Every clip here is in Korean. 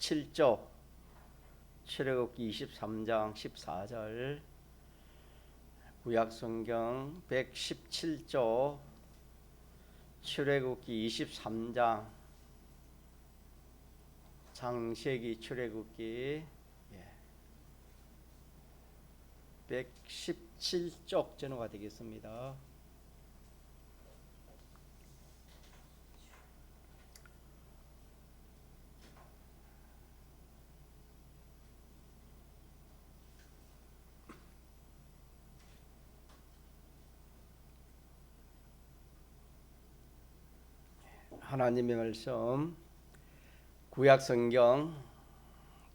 117조 출애굽기 23장 14절 구약성경 117조 출애굽기 23장 창세기 출애굽기 117쪽 전후가 되겠습니다. 하나님의 말씀 구약성경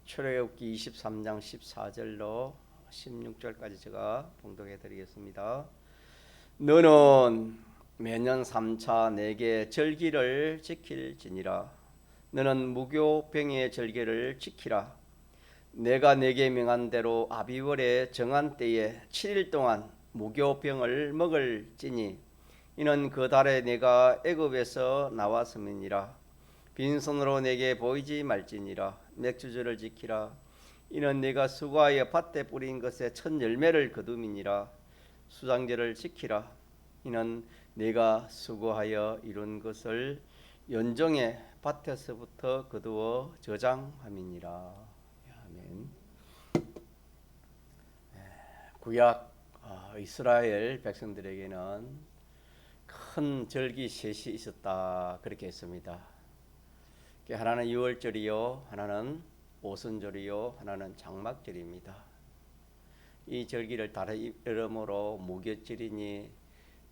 출애굽기 23장 14절로 16절까지 제가 봉독해 드리겠습니다. 너는 매년 3차 내게 절기를 지킬지니라. 너는 무교병의 절기를 지키라. 내가 내게 명한 대로 아비월에 정한 때에 7일 동안 무교병을 먹을지니 이는 그 달에 내가 애굽에서 나왔음이니라. 빈손으로 내게 보이지 말지니라. 맥주절을 지키라. 이는 내가 수고하여 밭에 뿌린 것의 첫 열매를 거둠이니라. 수장절을 지키라. 이는 내가 수고하여 이룬 것을 연종의 밭에서부터 거두어 저장함이니라. 아멘. 구약 이스라엘 백성들에게는 큰 절기 셋이 있었다 그렇게 했습니다. 하나는 유월절이요, 하나는 오순절이요, 하나는 장막절입니다. 이 절기를 다른 이름으로 무교절이니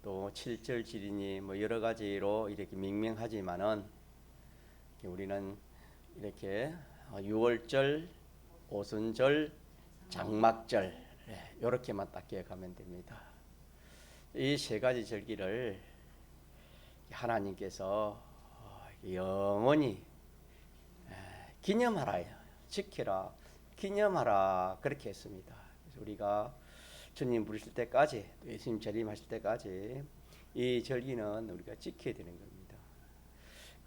또 칠절절이니 뭐 여러 가지로 이렇게 명명하지만은 우리는 이렇게 유월절, 오순절, 장막절 이렇게만 딱 기억하면 됩니다. 이 세 가지 절기를 하나님께서 영원히 기념하라, 지키라, 기념하라 그렇게 했습니다. 그래서 우리가 주님 부르실 때까지, 예수님 재림하실 때까지 이 절기는 우리가 지켜야 되는 겁니다.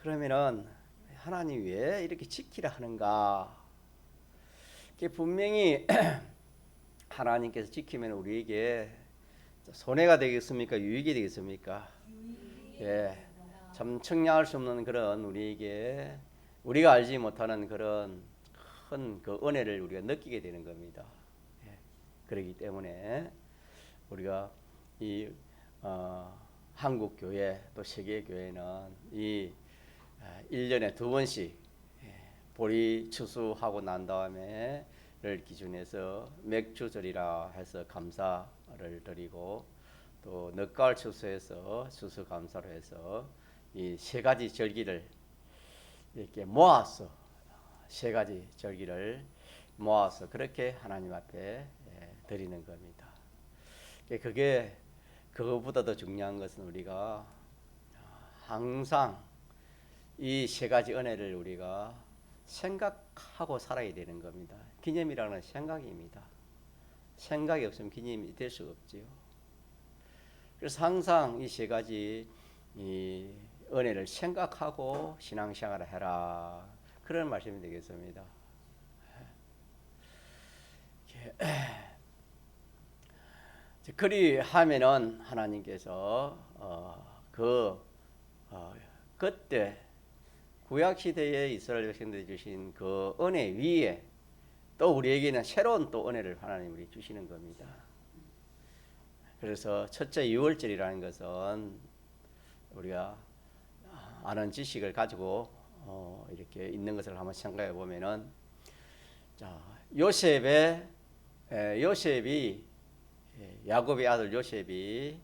그러면은 하나님이 왜 이렇게 지키라 하는가? 분명히 하나님께서 지키면 우리에게 손해가 되겠습니까? 유익이 되겠습니까? 예, 참 청량할 수 없는 그런 우리에게 우리가 알지 못하는 그런 큰 그 은혜를 우리가 느끼게 되는 겁니다. 예, 그렇기 때문에 우리가 이 한국 교회 또 세계 교회는 이 1년에 2번씩 보리 추수하고 난 다음에를 기준해서 맥주절이라 해서 감사를 드리고 또 늦가을 추수해서 추수감사로 해서 이 세 가지 절기를 이렇게 모아서 세 가지 절기를 모아서 그렇게 하나님 앞에 드리는 겁니다. 그게 그것보다 더 중요한 것은 우리가 항상 이 세 가지 은혜를 우리가 생각하고 살아야 되는 겁니다. 기념이라는 생각입니다. 생각이 없으면 기념이 될 수가 없지요. 그래서 항상 이 세 가지 이 은혜를 생각하고 신앙생활을 해라 그런 말씀이 되겠습니다. 그리하면은 하나님께서 그때 구약 시대에 이스라엘 백성들이 주신 그 은혜 위에 또 우리에게는 새로운 또 은혜를 하나님 우리 주시는 겁니다. 그래서 첫째 유월절이라는 것은 우리가 아는 지식을 가지고 이렇게 있는 것을 한번 생각해 보면은 자, 요셉이 야곱의 아들 요셉이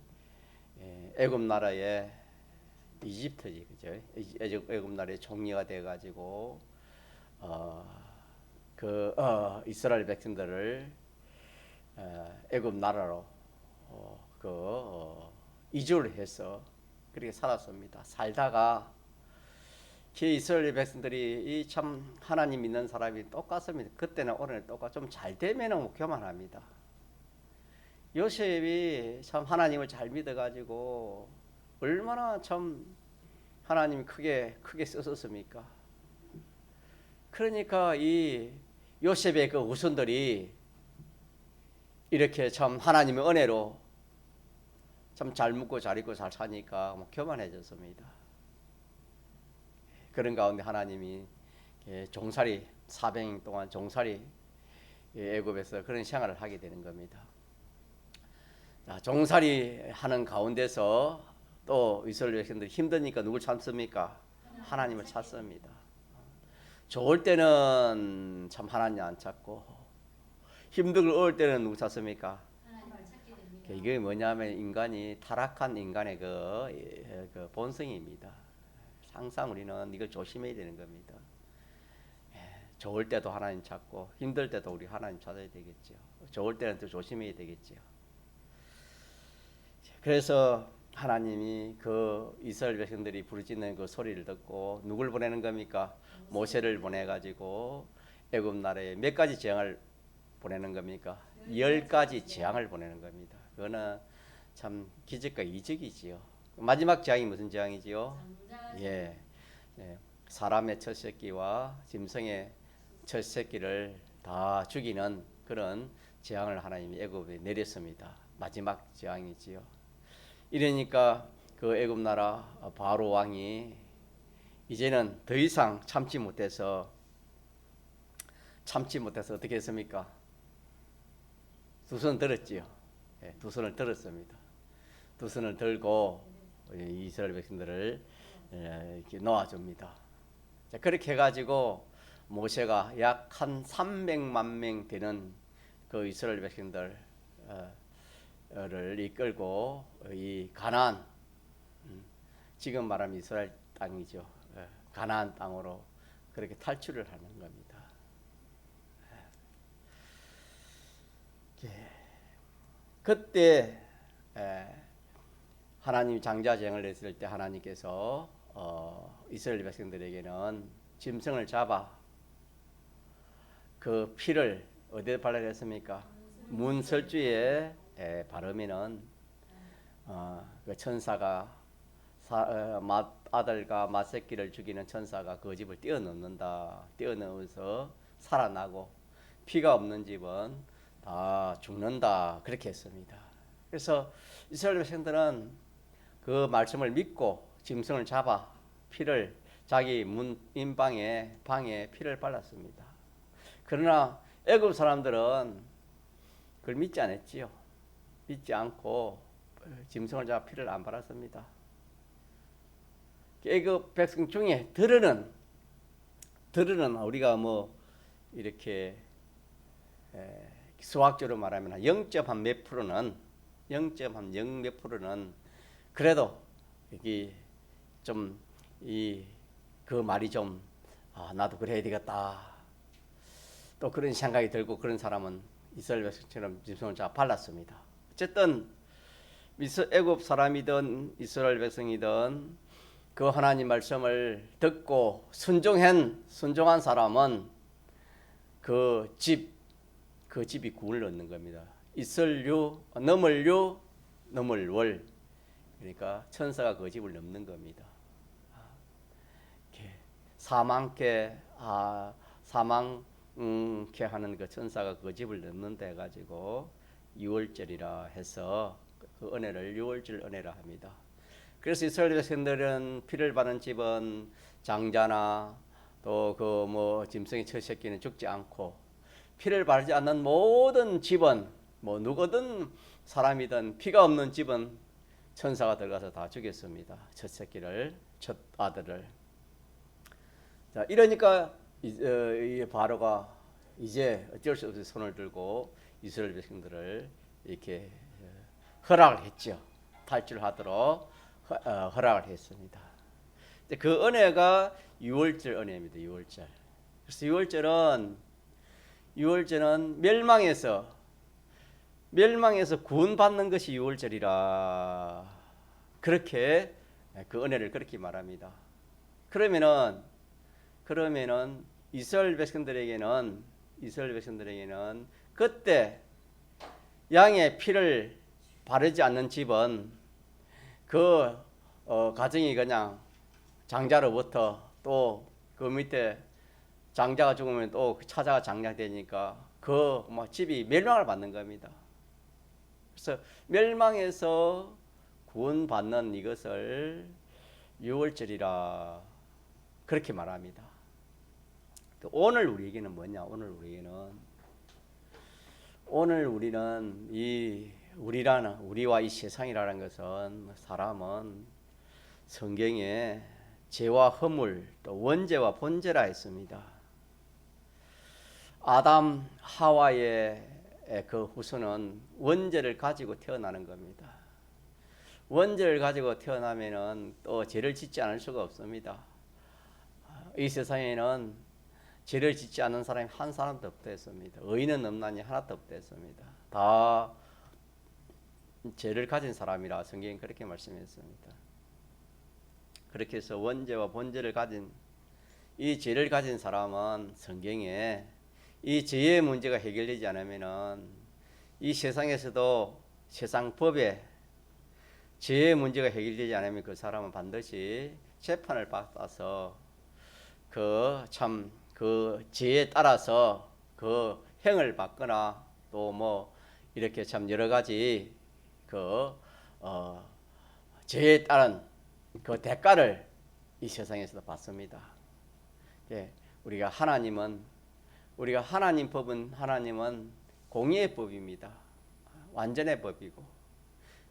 애굽 나라의 이집트지, 그죠? 애굽 나라의 총리가 돼 가지고 이스라엘 백성들을 애굽 나라로 이주를 해서 그렇게 살았습니다. 살다가 이스라엘 백성들이 참 하나님 믿는 사람이 똑같습니다. 그때는 오늘 똑같 좀 잘 되면은 교만합니다. 요셉이 참 하나님을 잘 믿어가지고 얼마나 참 하나님이 크게 쓰셨습니까? 그러니까 이 요셉의 그 후손들이 이렇게 참 하나님의 은혜로 참 잘 먹고 잘 입고 잘 사니까 뭐 교만해졌습니다. 그런 가운데 하나님이 종살이 400년 동안 종살이 애굽에서 그런 생활을 하게 되는 겁니다. 자, 종살이 하는 가운데서 또 이스라엘 백성들이 힘드니까 누굴 찾습니까? 하나님을 찾습니다. 좋을 때는 참 하나님 안 찾고 힘들고 어려울 때는 누구 찾습니까? 이게 뭐냐면 인간이 타락한 인간의 그 본성입니다. 항상 우리는 이걸 조심해야 되는 겁니다. 좋을 때도 하나님 찾고 힘들 때도 우리 하나님 찾아야 되겠죠. 좋을 때는 또 조심해야 되겠죠. 그래서 하나님이 그 이스라엘 백성들이 부르짖는 그 소리를 듣고 누굴 보내는 겁니까? 모세를 보내가지고 애굽 나라에 몇 가지 재앙을 보내는 겁니까? 10가지 재앙을 보내는 겁니다. 그거는 참 기적과 이적이지요. 마지막 재앙이 무슨 재앙이지요? 예, 사람의 첫 새끼와 짐승의 첫 새끼를 다 죽이는 그런 재앙을 하나님이 애굽에 내렸습니다. 마지막 재앙이지요. 이러니까 그 애굽 나라 바로 왕이 이제는 더 이상 참지 못해서 어떻게 했습니까? 두 손 들었지요. 두 손을 들었습니다. 두 손을 들고 이스라엘 백성들을 이렇게 놓아줍니다. 자, 그렇게 해가지고 모세가 약 한 300만 명 되는 그 이스라엘 백성들을 이끌고 이 가나안, 지금 말하면 이스라엘 땅이죠. 가나안 땅으로 그렇게 탈출을 하는 겁니다. 그때 하나님이 장자재앙을 냈을 때 하나님께서 이스라엘 백성들에게는 짐승을 잡아 그 피를 어디에 발라야 했습니까? 문설주에 바르면은 그 천사가 아들과 맏새끼를 죽이는 천사가 그 집을 뛰어넘는다. 뛰어넘어서 살아나고 피가 없는 집은 다 죽는다. 그렇게 했습니다. 그래서 이스라엘 백성들은 그 말씀을 믿고 짐승을 잡아 피를 자기 방에 피를 발랐습니다. 그러나 애굽 사람들은 그걸 믿지 않았지요. 믿지 않고 짐승을 잡아 피를 안 발랐습니다. 애굽 백성 중에 들으는 우리가 뭐 이렇게 수학적으로 말하면 0.한 몇 프로는 0.한 몇 프로는 그래도 여기 좀 그 말이 좀 나도 그래야 되겠다. 또 그런 생각이 들고 그런 사람은 이스라엘 백성처럼 짐승을 잡아 발랐습니다. 어쨌든 애굽 사람이든 이스라엘 백성이든 그 하나님 말씀을 듣고 순종한 사람은 그 집이 구원을 얻는 겁니다. 있을류 넘을 월, 그러니까 천사가 그 집을 넘는 겁니다. 사망케 하는 그 천사가 그 집을 넘는다 해가지고 유월절이라 해서 그 은혜를 유월절 은혜라 합니다. 그래서 이스라엘 백성들은 피를 바른 집은 장자나 또 그 뭐 짐승의 첫 새끼는 죽지 않고 피를 바르지 않는 모든 집은 뭐 누구든 사람이든 피가 없는 집은 천사가 들어가서 다 죽였습니다. 첫 새끼를, 첫 아들을. 자, 이러니까 이 바로가 이제 어쩔 수 없이 손을 들고 이스라엘 백성들을 이렇게 허락을 했죠. 탈출하도록 허락을 했습니다. 그 은혜가 유월절 은혜입니다. 유월절. 그래서 유월절은 멸망에서 구원받는 것이 유월절이라 그렇게 그 은혜를 그렇게 말합니다. 그러면은 이스라엘 백성들에게는 그때 양의 피를 바르지 않는 집은 그 가정이 그냥 장자로부터 또 그 밑에 장자가 죽으면 또 차자가 장자되니까 그 뭐 집이 멸망을 받는 겁니다. 그래서 멸망해서 구원받는 이것을 유월절이라 그렇게 말합니다. 오늘 우리에게는 뭐냐? 오늘 우리는 우리와 이 세상이라는 것은 사람은 성경에 죄와 허물 또 원죄와 본죄라 했습니다. 아담 하와의 그 후손은 원죄를 가지고 태어나는 겁니다. 원죄를 가지고 태어나면은 또 죄를 짓지 않을 수가 없습니다. 이 세상에는 죄를 짓지 않는 사람이 한 사람도 없다 했습니다. 의인은 없나니 하나도 없다 했습니다. 다 죄를 가진 사람이라 성경이 그렇게 말씀했습니다. 그렇게 해서 원죄와 본죄를 가진 이 죄를 가진 사람은 성경에 이 죄의 문제가 해결되지 않으면은 이 세상에서도 세상 법에 죄의 문제가 해결되지 않으면 그 사람은 반드시 재판을 받아서 그 죄에 따라서 그 형을 받거나 또 뭐 이렇게 참 여러 가지 죄에 따른 그 대가를 이 세상에서도 받습니다. 예, 하나님은 공의의 법입니다. 완전의 법이고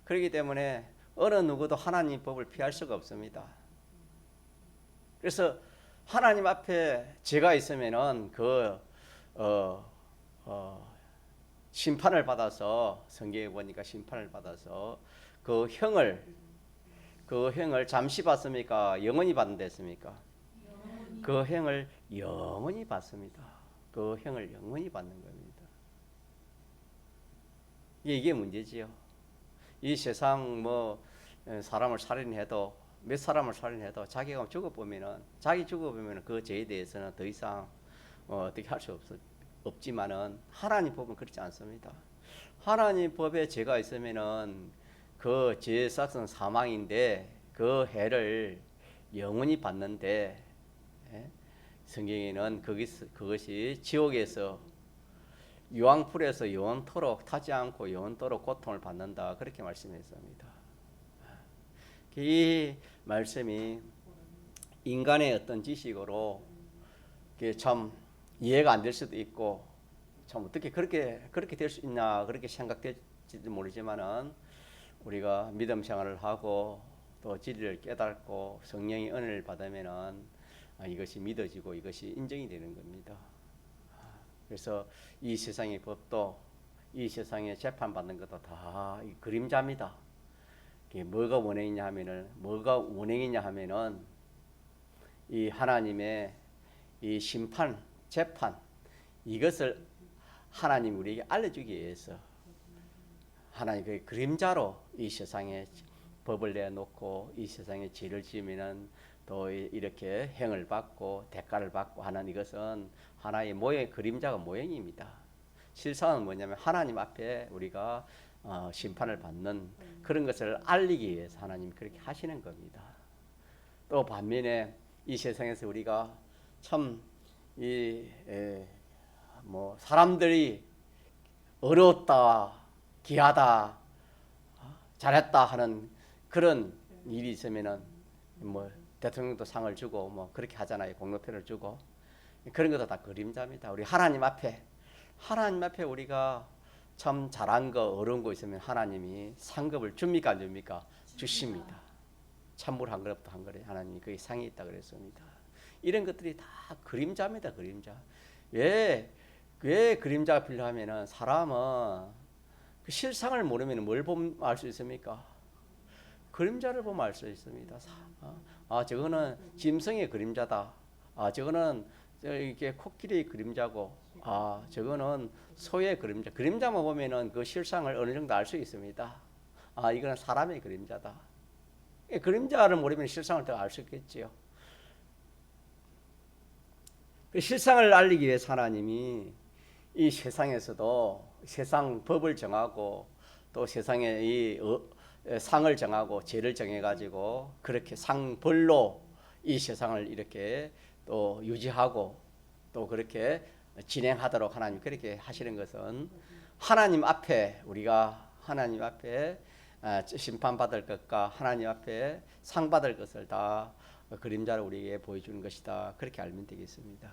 그렇기 때문에 어느 누구도 하나님 법을 피할 수가 없습니다. 그래서 하나님 앞에 죄가 있으면은 심판을 받아서 성경에 보니까 심판을 받아서 그 형을 잠시 받습니까? 영원히 받는댔습니까? 그 형을 영원히 받습니다. 그 형을 영원히 받는 겁니다. 이게 문제지요. 이 세상 몇 사람을 살인해도 자기가 죽어보면은 그 죄에 대해서는 더 이상 어떻게 할 수 없지만은 하나님 법은 그렇지 않습니다. 하나님 법에 죄가 있으면은 그 죄의 삭은 사망인데 그 해를 영원히 받는데 성경에는 그것이 지옥에서 유황불에서 영원토록 타지 않고 영원토록 고통을 받는다 그렇게 말씀했습니다. 이 말씀이 인간의 어떤 지식으로 참 이해가 안 될 수도 있고 참 어떻게 그렇게 될 수 있나 그렇게 생각될지도 모르지만은 우리가 믿음 생활을 하고 또 진리를 깨닫고 성령의 은혜를 받으면은 이것이 믿어지고 이것이 인정이 되는 겁니다. 그래서 이 세상의 법도 이 세상에 재판받는 것도 다 그림자입니다. 뭐가 원행이냐 하면은 이 하나님의 이 심판, 재판 이것을 하나님 우리에게 알려주기 위해서 하나님 그 그림자로 이 세상에 법을 내놓고 이 세상에 죄를 지으면은 또 이렇게 형을 받고 대가를 받고 하는 이것은 하나의 그림자가 모형입니다. 실상은 뭐냐면 하나님 앞에 우리가 심판을 받는 그런 것을 알리기 위해서 하나님이 그렇게 하시는 겁니다. 또 반면에 이 세상에서 우리가 참 사람들이 어려웠다, 귀하다, 잘했다 하는 그런 일이 있으면은 대통령도 상을 주고 그렇게 하잖아요. 공로표를 주고 그런 것도 다 그림자입니다. 우리 하나님 앞에 우리가 참 잘한 거 어려운 거 있으면 하나님이 상급을 줍니까 안 줍니까? 주십니다. 찬물 한 그릇도 한 그릇 하나님이 거기 상이 있다 그랬습니다. 이런 것들이 다 그림자입니다. 그림자. 왜 그림자가 필요하면은 사람은 그 실상을 모르면 뭘 보면 알 수 있습니까? 그림자를 보면 알 수 있습니다. 저거는 짐승의 그림자다. 저거는 이게 코끼리의 그림자고, 저거는 소의 그림자. 그림자만 보면은 그 실상을 어느 정도 알 수 있습니다. 이거는 사람의 그림자다. 그림자를 모르면 실상을 더 알 수 있겠지요. 그 실상을 알리기 위해서 하나님이 이 세상에서도 세상 법을 정하고 또 세상에 이 상을 정하고 죄를 정해가지고 그렇게 상벌로 이 세상을 이렇게 또 유지하고 또 또 그렇게 진행하도록 하나님 그렇게 하시는 것은 하나님 앞에 우리가 하나님 앞에 심판받을 것과 하나님 앞에 상 받을 것을 다 그림자로 우리에게 보여주는 것이다. 그렇게 알면 되겠습니다.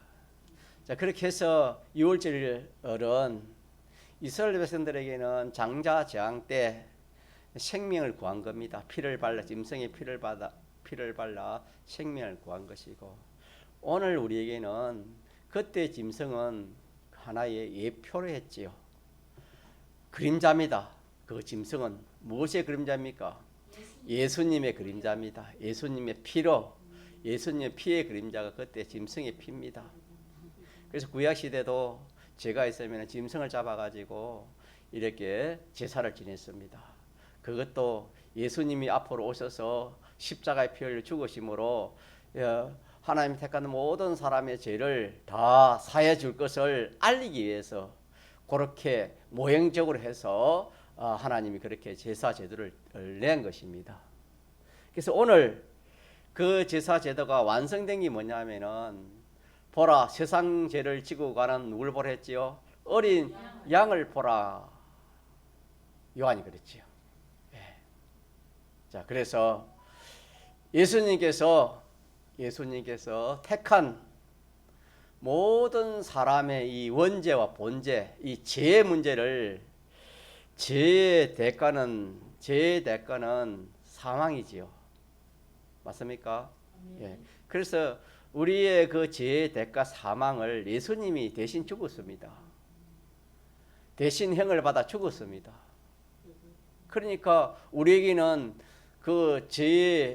자, 그렇게 해서 6월절은 이스라엘 백성들에게는 장자 재앙 때 생명을 구한 겁니다. 피를 발라 짐승의 피를 발라 생명을 구한 것이고, 오늘 우리에게는 그때 짐승은 하나의 예표로 했지요. 그림자입니다. 그 짐승은 무엇의 그림자입니까? 예수님의 그림자입니다. 예수님의 피로, 예수님의 피의 그림자가 그때 짐승의 피입니다. 그래서 구약시대도 죄가 있으면 짐승을 잡아가지고 이렇게 제사를 지냈습니다. 그것도 예수님이 앞으로 오셔서 십자가의 피 흘려 죽으심으로 하나님이 택한 모든 사람의 죄를 다 사해 줄 것을 알리기 위해서 그렇게 모형적으로 해서 하나님이 그렇게 제사 제도를 낸 것입니다. 그래서 오늘 그 제사 제도가 완성된 게 뭐냐면은, 보라 세상 죄를 지고 가는 누굴 보라 했지요? 어린 양을 보라. 요한이 그랬지요. 예. 자, 그래서 예수님께서 택한 모든 사람의 이 원죄와 본죄, 이 죄의 문제를, 죄의 대가는 사망이지요. 맞습니까? 예. 그래서 우리의 그 죄의 대가 사망을 예수님이 대신 죽었습니다. 대신 형을 받아 죽었습니다. 그러니까 우리에게는 그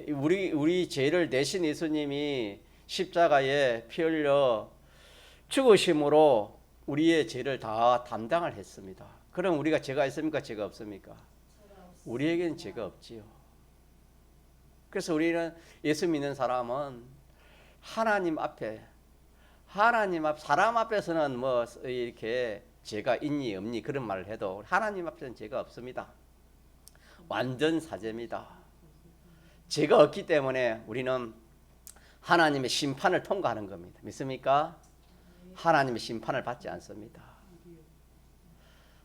우리 죄를 대신 예수님이 십자가에 피 흘려 죽으심으로 우리의 죄를 다 담당을 했습니다. 그럼 우리가 죄가 있습니까? 죄가 없습니까? 우리에게는 죄가 없지요. 그래서 우리는 예수 믿는 사람은 하나님 앞에, 사람 앞에서는 뭐 이렇게 죄가 있니 없니 그런 말을 해도 하나님 앞에서는 죄가 없습니다. 완전 사죄입니다. 죄가 없기 때문에 우리는 하나님의 심판을 통과하는 겁니다. 믿습니까? 하나님의 심판을 받지 않습니다.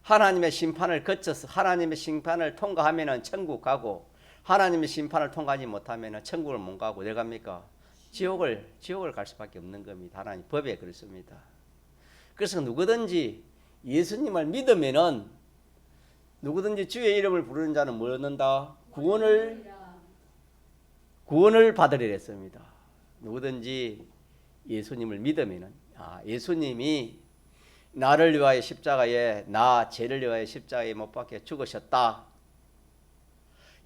하나님의 심판을 거쳐서 하나님의 심판을 통과하면은 천국 가고, 하나님의 심판을 통과하지 못하면은 천국을 못 가고 어디 갑니까? 지옥을 갈 수밖에 없는 겁니다. 하나님 법에 그렇습니다. 그래서 누구든지 예수님을 믿으면은, 누구든지 주의 이름을 부르는 자는 뭐 얻는다? 구원을 받으리라 했습니다. 누구든지 예수님을 믿으면은, 예수님이 나를 위하여 나 죄를 위하여 십자가에 못 박혀 죽으셨다,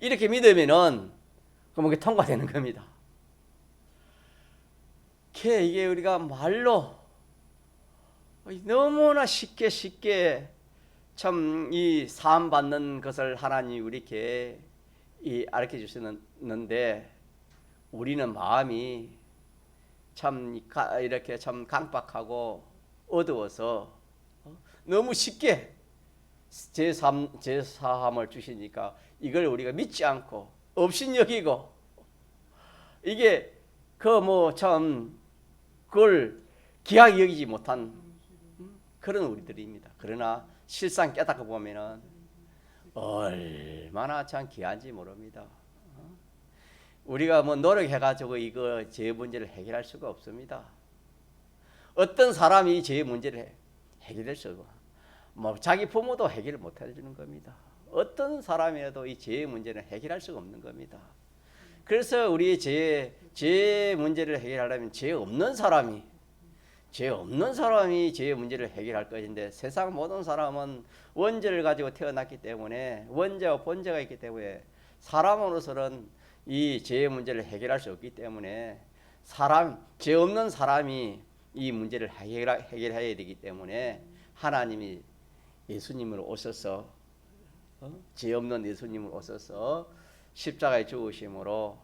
이렇게 믿으면은 그게 통과되는 겁니다. 이게 우리가 말로 너무나 쉽게 참 이 사함 받는 것을 하나님이 우리에게 알려 주셨는데, 우리는 마음이 참 이렇게 참 강박하고 어두워서 너무 쉽게 제사함을 주시니까 이걸 우리가 믿지 않고 업신여기고, 이게 그걸 귀하게 여기지 못한 그런 우리들입니다. 그러나 실상 깨닫고 보면은 얼마나 참 귀한지 모릅니다. 우리가 노력해가지고 이거 죄 문제를 해결할 수가 없습니다. 어떤 사람이 이 죄 문제를 해결할 수가, 자기 부모도 해결을 못 해주는 겁니다. 어떤 사람이라도 이 죄 문제는 해결할 수가 없는 겁니다. 그래서 우리의 죄 문제를 해결하려면 죄 없는 사람이 죄의 문제를 해결할 것인데, 세상 모든 사람은 원죄를 가지고 태어났기 때문에, 원죄와 본죄가 있기 때문에 사람으로서는 이 죄의 문제를 해결할 수 없기 때문에, 죄 없는 사람이 이 문제를 해결해야 되기 때문에 하나님이 예수님으로 오셔서, 죄 없는 예수님으로 오셔서 십자가에 죽으심으로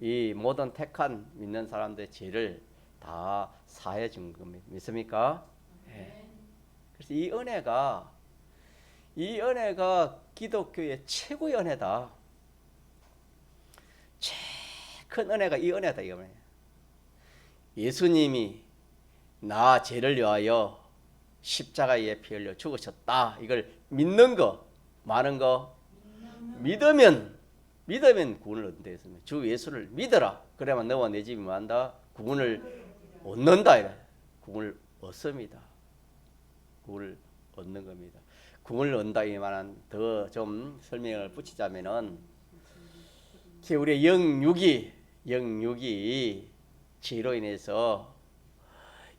이 모든 택한 믿는 사람들의 죄를 다 사해 준 겁니다. 믿습니까? 네. 그래서 이 은혜가 기독교의 최고의 은혜다. 제일 큰 은혜가 이 은혜다, 이거예요. 예수님이 나 죄를 위하여 십자가에 피 흘려 죽으셨다. 이걸 믿는 거, 많은 거 믿으면 구원을 얻는다 했습니다. 주 예수를 믿어라. 그래야만 너와 내 집이 뭐한다? 구원을 얻는다. 이래. 구원을 얻습니다. 구원을 얻는 겁니다. 구원을 얻는다 이 말은 더 좀 설명을 붙이자면은 우리의 영육이 죄로 인해서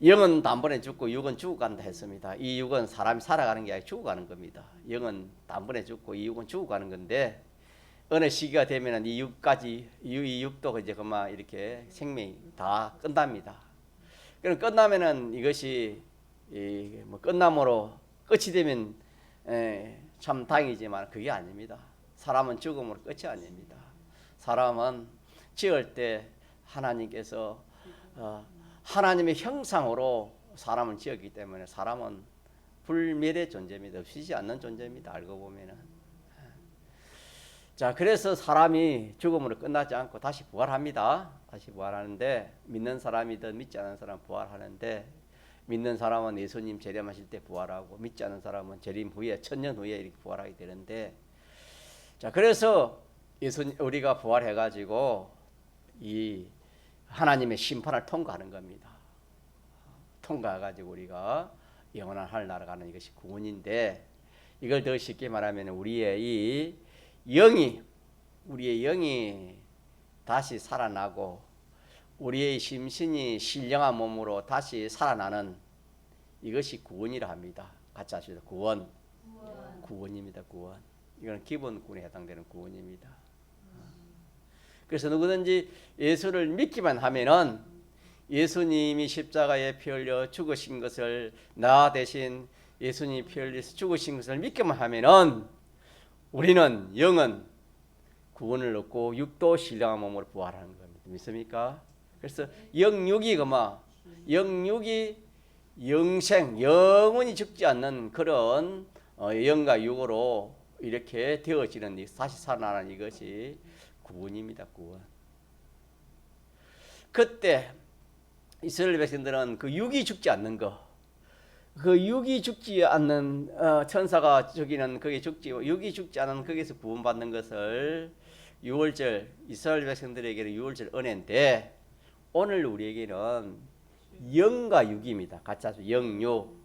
영은 단번에 죽고 육은 죽어간다 했습니다. 이 육은 사람이 살아가는 게 아니라 죽어가는 겁니다. 영은 단번에 죽고 이 육은 죽어가는 건데 어느 시기가 되면은 이 육도 이제 그만 이렇게 생명이 다 끝납니다. 그럼 끝나면은 이것이 뭐 끝남으로 끝이 되면 참 다행이지만 그게 아닙니다. 사람은 죽음으로 끝이 아닙니다. 사람은 지을 때 하나님께서 하나님의 형상으로 사람을 지었기 때문에 사람은 불멸의 존재입니다. 없이지 않는 존재입니다. 알고 보면은. 자, 그래서 사람이 죽음으로 끝나지 않고 다시 부활합니다. 다시 부활하는데 믿는 사람이든 믿지 않는 사람 부활하는데 믿는 사람은 예수님 재림하실 때 부활하고 믿지 않는 사람은 재림 후에 천년 후에 이렇게 부활하게 되는데 자, 그래서 우리가 부활해 가지고 이 하나님의 심판을 통과하는 겁니다. 통과해 가지고 우리가 영원한 하늘 날아가는 이것이 구원인데 이걸 더 쉽게 말하면 우리의 영이 다시 살아나고 우리의 심신이 신령한 몸으로 다시 살아나는 이것이 구원이라 합니다. 같이 하시죠. 구원입니다. 구원. 이건 기본 구원에 해당되는 구원입니다. 그래서 누구든지 예수를 믿기만 하면은 예수님이 십자가에 피 흘려 죽으신 것을 나 대신 예수님이 피 흘려서 죽으신 것을 믿기만 하면은 우리는 영은 구원을 얻고 육도 신령한 몸으로 부활하는 겁니다. 믿습니까? 그래서 영육이 영생, 영원히 죽지 않는 그런 영과 육으로 이렇게 되어지는 다시 살아나는 이것이 구원입니다. 구원. 그때 이스라엘 백성들은 그 육이 죽지 않는 거, 그 육이 죽지 않는 천사가 죽이는 그게 육이 죽지 않은 거기서 구원받는 것을 유월절 이스라엘 백성들에게는 유월절 은혜인데 오늘 우리에게는 영과 육입니다. 같이 하죠. 영육.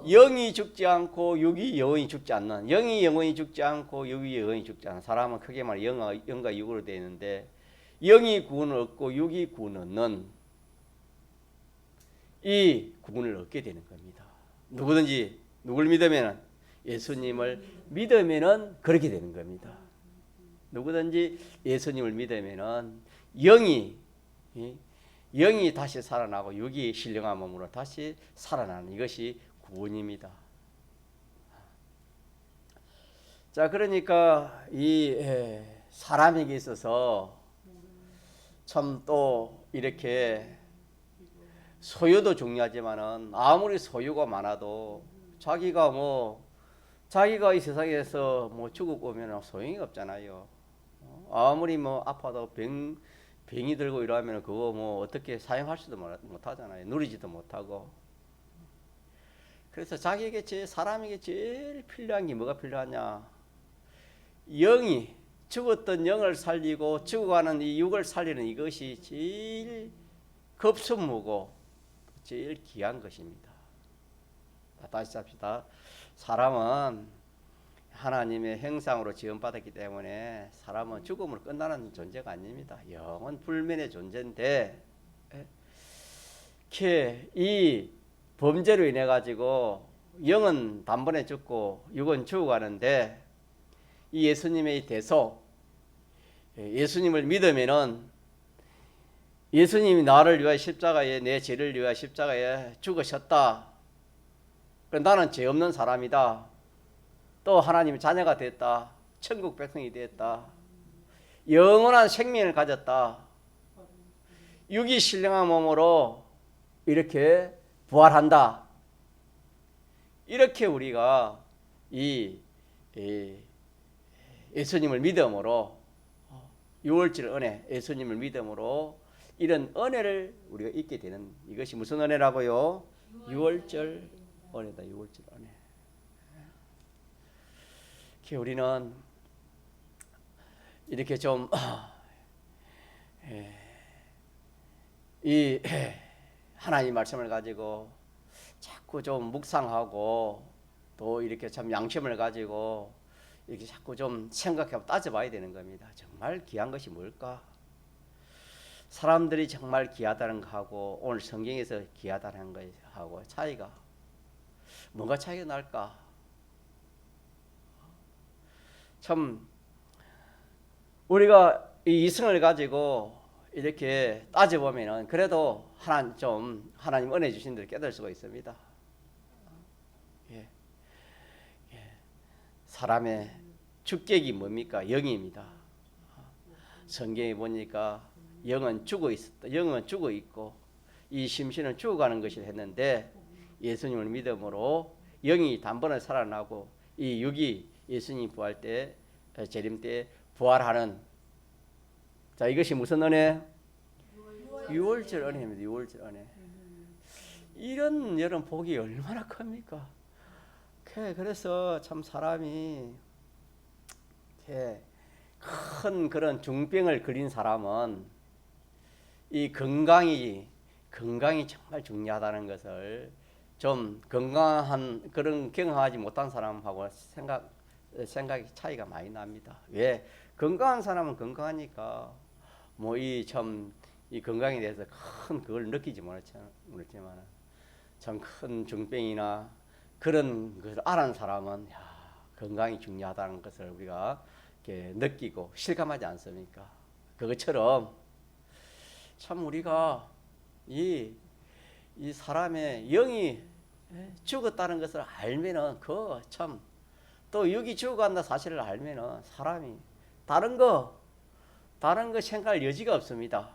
영이 죽지 않고 육이 영원히 죽지 않는 영이 영원히 죽지 않고 육이 영원히 죽지 않는 사람은 크게 말해 영과 육으로 되어 있는데 영이 구원을 얻고 육이 구원을 얻는 이 구원을 얻게 되는 겁니다. 누구든지 누굴 믿으면 예수님을 믿으면 그렇게 되는 겁니다. 누구든지 예수님을 믿으면 영이 다시 살아나고 육이 신령한 몸으로 다시 살아나는 이것이 구원입니다. 자, 그러니까 이 사람에게 있어서 참 또 이렇게 소유도 중요하지만은 아무리 소유가 많아도 자기가 이 세상에서 죽고 오면 소용이 없잖아요. 아무리 아파도 병이 들고 이러면 그거 어떻게 사용할 수도 못 하잖아요. 누리지도 못하고. 그래서 사람에게 제일 필요한 게 뭐가 필요하냐? 죽었던 영을 살리고 죽어가는 이 육을 살리는 이것이 제일 급선무고 제일 귀한 것입니다. 다시 합시다. 사람은 하나님의 형상으로 지음받았기 때문에 사람은 죽음으로 끝나는 존재가 아닙니다. 영원 불멸의 존재인데 이 범죄로 인해 가지고 영은 단번에 죽고 육은 죽어가는데 이 예수님의 대속 예수님을 믿으면은 예수님이 나를 위하여 십자가에 내 죄를 위하여 십자가에 죽으셨다. 나는 죄 없는 사람이다. 또 하나님의 자녀가 됐다. 천국 백성이 됐다. 영원한 생명을 가졌다. 육이 신령한 몸으로 이렇게 부활한다. 이렇게 우리가 이 예수님을 믿음으로 유월절 은혜 예수님을 믿음으로 이런 은혜를 우리가 잊게 되는 이것이 무슨 은혜라고요? 유월절 은혜다. 유월절 은혜. 우리는 이렇게 좀 이 하나님 말씀을 가지고 자꾸 좀 묵상하고 또 이렇게 참 양심을 가지고 이렇게 자꾸 좀 생각하고 따져봐야 되는 겁니다. 정말 귀한 것이 뭘까? 사람들이 정말 귀하다는 거하고 오늘 성경에서 귀하다는 것하고 차이가 뭔가 차이가 날까? 참 우리가 이 이성을 가지고 이렇게 따져보면은 그래도 하나님 은혜 주신 대로 깨달을 수가 있습니다. 예. 사람의 주격이 뭡니까? 영입니다. 성경에 보니까 영은 죽어 있었다. 영은 죽어 있고 이 심신은 죽어가는 것을 했는데 예수님을 믿음으로 영이 단번에 살아나고 이 육이 예수님 부활 때 재림 때 부활하는 자 이것이 무슨 은혜? 유월절 은혜입니다. 유월절 은혜. 이런 여러분 복이 얼마나 큽니까? 그래서 참 사람이 큰 그런 중병을 걸린 사람은 이 건강이 정말 중요하다는 것을 좀 건강한 그런 경험하지 못한 사람하고 생각이 차이가 많이 납니다. 왜? 건강한 사람은 건강하니까 뭐 이 건강에 대해서 큰 그걸 느끼지 못했지만 참 큰 중병이나 그런 것을 알아는 사람은 건강이 중요하다는 것을 우리가 이렇게 느끼고 실감하지 않습니까? 그것처럼 참 우리가 이 사람의 영이 죽었다는 것을 알면은 그 참 또 육이 죽어간다 사실을 알면은 사람이 다른 거 생각할 여지가 없습니다.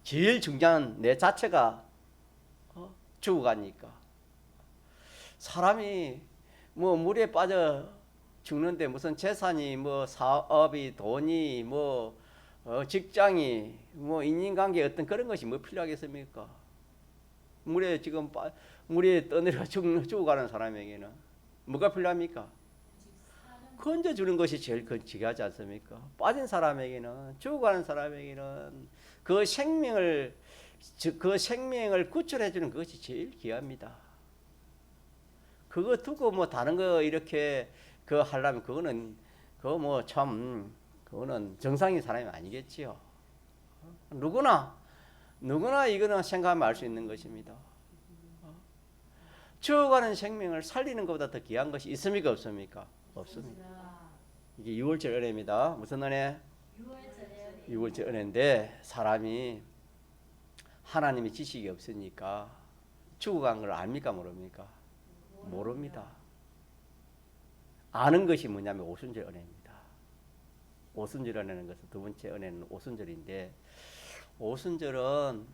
제일 중요한 내 자체가 죽어가니까 사람이 뭐 물에 빠져 죽는데 무슨 재산이 뭐 사업이 돈이 뭐 직장이 뭐 인간관계 어떤 그런 것이 뭐 필요하겠습니까? 물에 떠내려 죽어가는 사람에게는 뭐가 필요합니까? 건져주는 것이 제일 중요하지 않습니까? 빠진 사람에게는 죽어가는 사람에게는 그 생명을 구출해주는 것이 제일 귀합니다. 그거 두고 뭐 다른 거 이렇게 하려면 그거는 정상인 사람이 아니겠지요. 누구나 이거는 생각하면 알 수 있는 것입니다. 죽어가는 생명을 살리는 것보다 더 귀한 것이 있습니까? 없습니까? 없습니다. 이게 유월절 은혜입니다. 무슨 은혜? 유월절 은혜인데 사람이 하나님의 지식이 없으니까 죽어간 걸 압니까? 모릅니까? 모릅니다. 아는 것이 뭐냐면 오순절 은혜입니다. 오순절 은혜는 것은 두 번째 은혜는 오순절인데 오순절은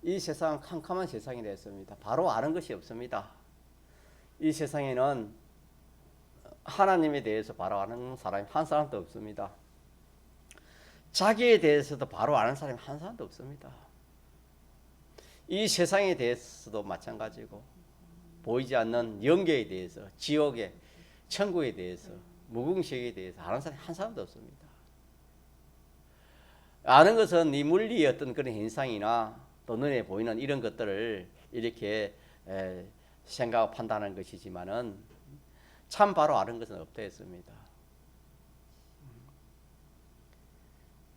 이 세상 캄캄한 세상이 됐습니다. 바로 아는 것이 없습니다. 이 세상에는 하나님에 대해서 바로 아는 사람이 한 사람도 없습니다. 자기에 대해서도 바로 아는 사람이 한 사람도 없습니다. 이 세상에 대해서도 마찬가지고 보이지 않는 영계에 대해서 지옥에 천국에 대해서 무궁시에 대해서 아는 사람이 한 사람도 없습니다. 아는 것은 이 물리의 어떤 그런 현상이나 또 눈에 보이는 이런 것들을 이렇게 생각하고 판단하는 것이지만은 참 바로 아는 것은 없다 했습니다.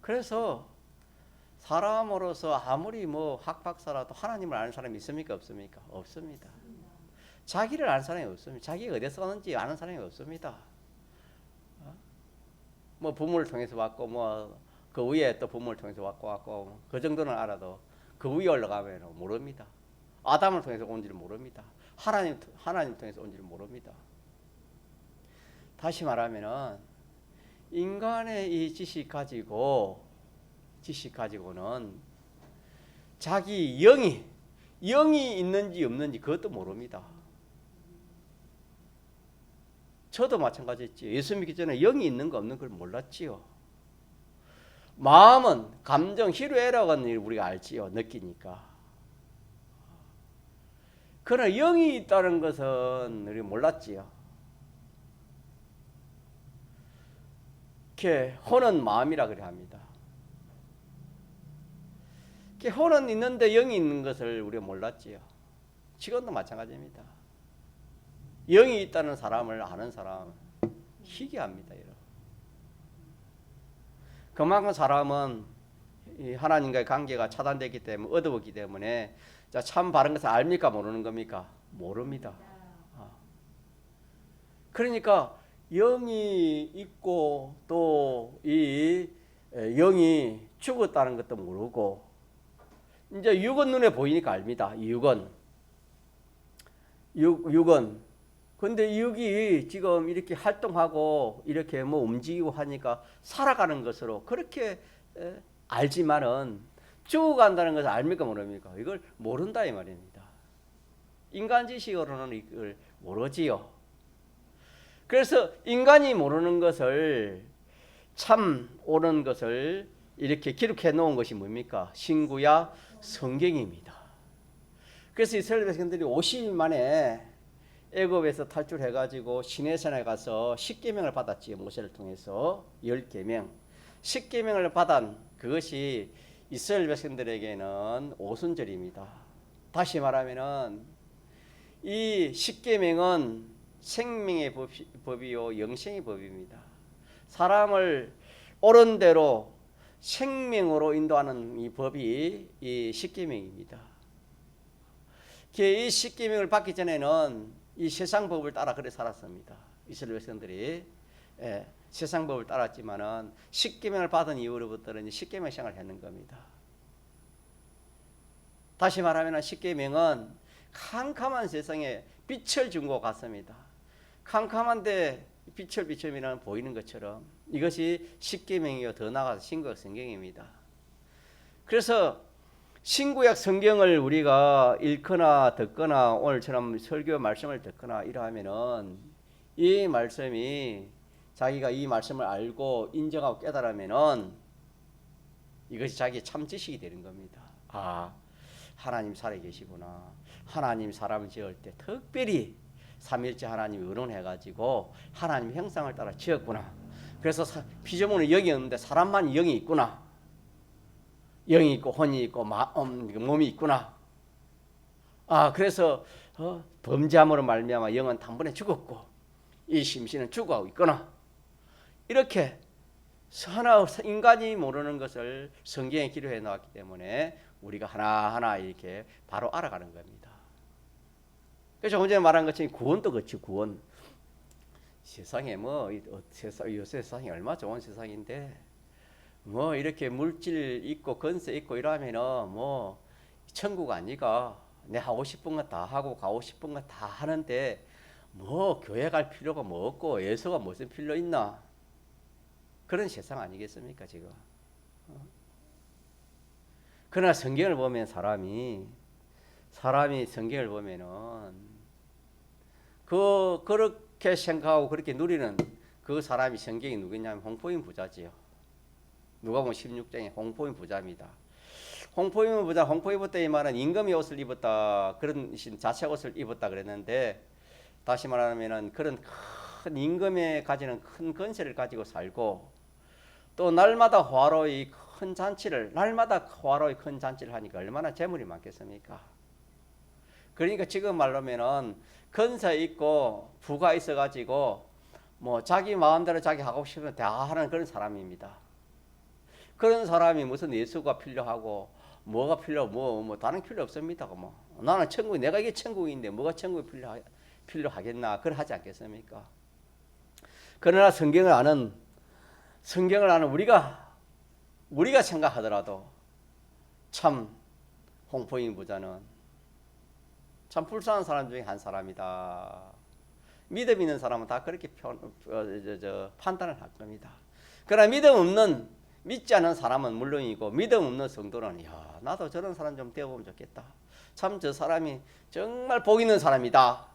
그래서 사람으로서 아무리 뭐 학박사라도 하나님을 아는 사람이 있습니까? 없습니까? 없습니다. 자기를 아는 사람이 없습니다. 자기가 어디서 왔는지 아는 사람이 없습니다. 뭐 부모를 통해서 왔고 뭐 그 위에 또 부모를 통해서 왔고 그 정도는 알아도 그 위에 올라가면 모릅니다. 아담을 통해서 온지를 모릅니다. 하나님 통해서 온지를 모릅니다. 다시 말하면은 인간의 이 지식 가지고는 자기 영이 있는지 없는지 그것도 모릅니다. 저도 마찬가지였지요. 예수 믿기 전에 영이 있는 거 없는 걸 몰랐지요. 마음은 감정, 희루애락은 우리가 알지요. 느끼니까. 그러나 영이 있다는 것은 우리가 몰랐지요. 이렇게 혼은 마음이라 그래 합니다. 이렇게 혼은 있는데 영이 있는 것을 우리가 몰랐지요. 지금도 마찬가지입니다. 영이 있다는 사람을 아는 사람 희귀합니다. 여러분. 그만큼 사람은 하나님과의 관계가 차단됐기 때문에 어두웠기 때문에 참 바른 것을 압니까 모르는 겁니까? 모릅니다. 그러니까 영이 있고 또 이 영이 죽었다는 것도 모르고 이제 육은 눈에 보이니까 압니다. 육은 근데 육이 지금 이렇게 활동하고 이렇게 뭐 움직이고 하니까 살아가는 것으로 그렇게 알지만은 죽어간다는 것을 압니까 모릅니까? 이걸 모른다 이 말입니다. 인간 지식으로는 이걸 모르지요. 그래서 인간이 모르는 것을 참 옳은 것을 이렇게 기록해 놓은 것이 뭡니까? 신구약 성경입니다. 그래서 이스라엘 백성들이 50일 만에 애굽에서 탈출해 가지고 시내산에 가서 10계명을 받았지요. 모세를 통해서 10계명. 10계명을 받은 그것이 이스라엘 백성들에게는 오순절입니다. 다시 말하면은 이 10계명은 생명의 법이요 영생의 법입니다. 사람을 옳은 대로 생명으로 인도하는 이 법이 이 10계명입니다. 이 10계명을 받기 전에는 이 세상 법을 따라 그래 살았습니다. 이스라엘 백성들이 세상 법을 따랐지만은 10계명을 받은 이후로부터는 10계명 생활을 했는 겁니다. 다시 말하면 10계명은 캄캄한 세상에 빛을 준 것 같습니다. 캄캄한데 빛을 비추면 보이는 것처럼 이것이 10계명이요 더 나아가서 신구약 성경입니다. 그래서 신구약 성경을 우리가 읽거나 듣거나 오늘처럼 설교 말씀을 듣거나 이러하면은 이 말씀이 자기가 이 말씀을 알고 인정하고 깨달으면은 이것이 자기의 참 지식이 되는 겁니다. 아, 하나님 살아계시구나. 하나님 사람을 지을 때 특별히 삼일째 하나님이 의논해가지고 하나님 형상을 따라 지었구나. 그래서 피조물은 영이 없는데 사람만 영이 있구나. 영이 있고 혼이 있고 몸이 있구나. 아, 그래서 범죄함으로 말미암아 영은 단번에 죽었고 이 심신은 죽어가고 있구나. 이렇게 하나 인간이 모르는 것을 성경에 기록해 놓았기 때문에 우리가 하나하나 이렇게 바로 알아가는 겁니다. 그래서 조금 전에 말한 것처럼 구원도 그렇지. 구원 세상에 요새 세상이 얼마나 좋은 세상인데 뭐 이렇게 물질 있고 건설 있고 이러면은 뭐 천국 아니가 내 하고 싶은 거 다 하고 가고 싶은 거 다 하는데 뭐 교회 갈 필요가 뭐 없고 예수가 무슨 필요 있나 그런 세상 아니겠습니까 지금. 그러나 성경을 보면 사람이 성경을 보면은 그렇게 생각하고 그렇게 누리는 그 사람이 성경이 누구냐면 홍포인 부자지요. 누가복음 16장에 홍포인 부자입니다. 홍포인 부자, 홍포인 부자 이 말은 임금의 옷을 입었다 그런 자색 옷을 입었다 그랬는데 다시 말하면은 그런 큰 임금에 가지는 큰 건세를 가지고 살고 또 날마다 화로의 큰 잔치를 하니까 얼마나 재물이 많겠습니까? 그러니까 지금 말로면은 건사 있고 부가 있어가지고 뭐 자기 마음대로 자기 하고 싶으면 다 하는 그런 사람입니다. 그런 사람이 무슨 예수가 필요하고 뭐가 필요하고 뭐 다른 필요 없습니다. 뭐 나는 천국 내가 이게 천국인데 뭐가 천국이 필요하겠나 그걸 하지 않겠습니까? 그러나 성경을 아는 우리가 생각하더라도 참 홍포인 부자는 참 불쌍한 사람 중에 한 사람이다. 믿음 있는 사람은 다 그렇게 판단을 할 겁니다. 그러나 믿지 않은 사람은 물론이고 믿음 없는 성도는 야 나도 저런 사람 좀 되어보면 좋겠다. 참 저 사람이 정말 복 있는 사람이다.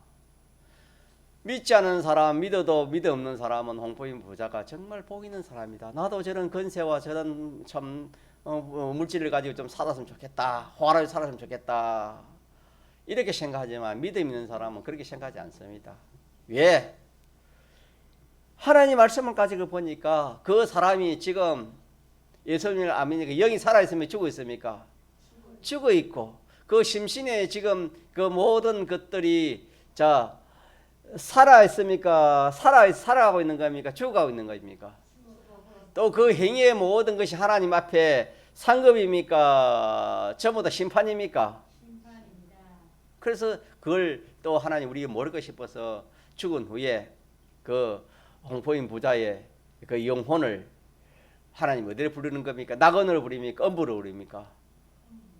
믿지 않는 사람, 믿어도 믿음 없는 사람은 홍포인 부자가 정말 복 있는 사람이다. 나도 저런 건세와 저런 참 물질을 가지고 좀 살았으면 좋겠다. 호화롭게 살았으면 좋겠다. 이렇게 생각하지만 믿음 있는 사람은 그렇게 생각하지 않습니다. 왜? 하나님 말씀을 가지고 보니까 그 사람이 지금 예수님을 안 믿으니까 영이 살아있으면 죽어 있습니까? 죽어 있고 그 심신에 지금 그 모든 것들이 자 살아 있습니까? 살아가고 있는 겁니까? 죽어가고 있는 겁니까? 또 그 행위의 모든 것이 하나님 앞에 상급입니까? 전부 다 심판입니까? 심판입니다. 그래서 그걸 또 하나님 우리가 모르고 싶어서 죽은 후에 그 홍포인 부자의 그 영혼을 하나님 어디를 부르는 겁니까? 낙원으로 부릅니까? 엄부로 부릅니까?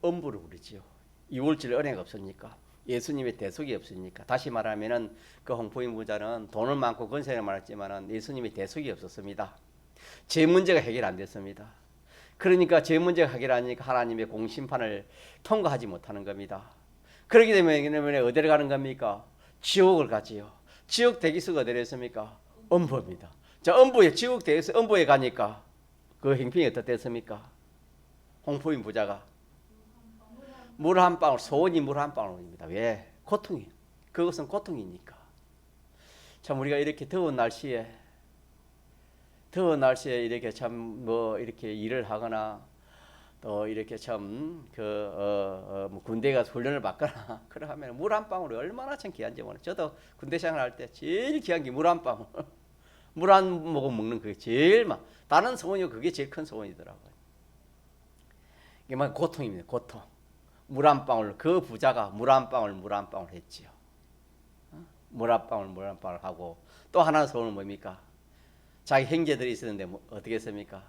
엄부로 부르지요. 이월질 은혜가 없으니까. 예수님의 대속이 없으니까. 다시 말하면은 그 홍포인 부자는 돈을 많고 권세를 많았지만은 예수님의 대속이 없었습니다. 제 문제가 해결 안 됐습니다. 그러니까 제 문제가 해결 안 되니까 하나님의 공심판을 통과하지 못하는 겁니다. 그렇기 때문에 어디를 가는 겁니까? 지옥을 가지요. 지옥 대기수가 어디를 했습니까? 엄부입니다. 자, 엄부에 지옥 대기수 엄부에 가니까 그 행편이 어떻겠습니까? 홍포인 부자가 물 한 방울, 소원이 물 한 방울입니다. 왜? 고통이. 그것은 고통이니까. 참 우리가 이렇게 더운 날씨에 이렇게 참 뭐 이렇게 일을 하거나 또 이렇게 참 뭐 군대 가서 훈련을 받거나 그러면 물 한 방울이 얼마나 참 귀한지 몰라요. 저도 군대 생활할 때 제일 귀한 게 물 한 방울. 물 한 모금 먹는 그게 제일 다른 소원이 그게 제일 큰 소원이더라고요. 이게 막 고통입니다. 고통. 물 한 방울 그 부자가 물 한 방울 했지요. 물 한 방울 하고 또 하나 소원은 뭡니까? 자기 형제들이 있었는데 어떻게 했습니까?